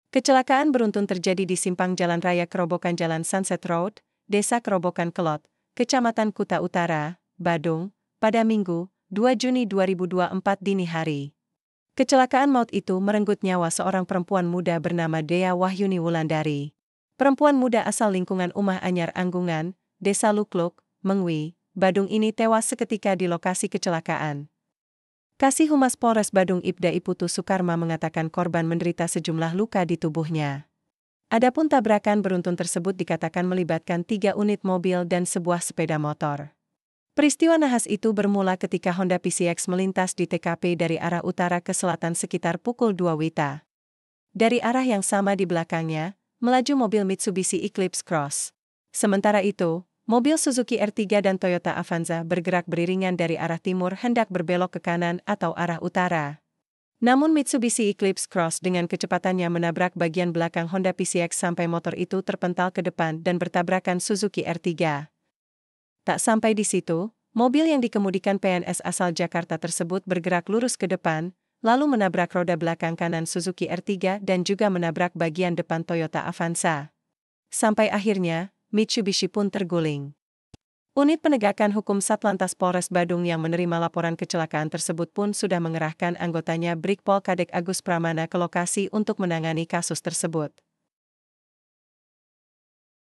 Kecelakaan beruntun terjadi di simpang Jalan Raya Kerobokan Jalan Sunset Road, Desa Kerobokan Kelot, Kecamatan Kuta Utara, Badung, pada Minggu, 2 Juni 2024 dini hari. Kecelakaan maut itu merenggut nyawa seorang perempuan muda bernama Dea Wahyuni Wulandari. Perempuan muda asal lingkungan Umah Anyar Anggungan, Desa Lukluk, Mengwi, Badung ini tewas seketika di lokasi kecelakaan. Kasih Humas Polres Badung Ibda Iputu Sukarma mengatakan korban menderita sejumlah luka di tubuhnya. Adapun tabrakan beruntun tersebut dikatakan melibatkan 3 unit mobil dan sebuah sepeda motor. Peristiwa nahas itu bermula ketika Honda PCX melintas di TKP dari arah utara ke selatan sekitar pukul 2 WITA. Dari arah yang sama di belakangnya, melaju mobil Mitsubishi Eclipse Cross. Sementara itu, mobil Suzuki R3 dan Toyota Avanza bergerak beriringan dari arah timur hendak berbelok ke kanan atau arah utara. Namun Mitsubishi Eclipse Cross dengan kecepatannya menabrak bagian belakang Honda PCX sampai motor itu terpental ke depan dan bertabrakan Suzuki R3. Tak sampai di situ, mobil yang dikemudikan PNS asal Jakarta tersebut bergerak lurus ke depan, lalu menabrak roda belakang kanan Suzuki R3 dan juga menabrak bagian depan Toyota Avanza. Sampai akhirnya, Mitsubishi pun terguling. Unit penegakan hukum Satlantas Polres Badung yang menerima laporan kecelakaan tersebut pun sudah mengerahkan anggotanya Brigpol Kadek Agus Pramana ke lokasi untuk menangani kasus tersebut.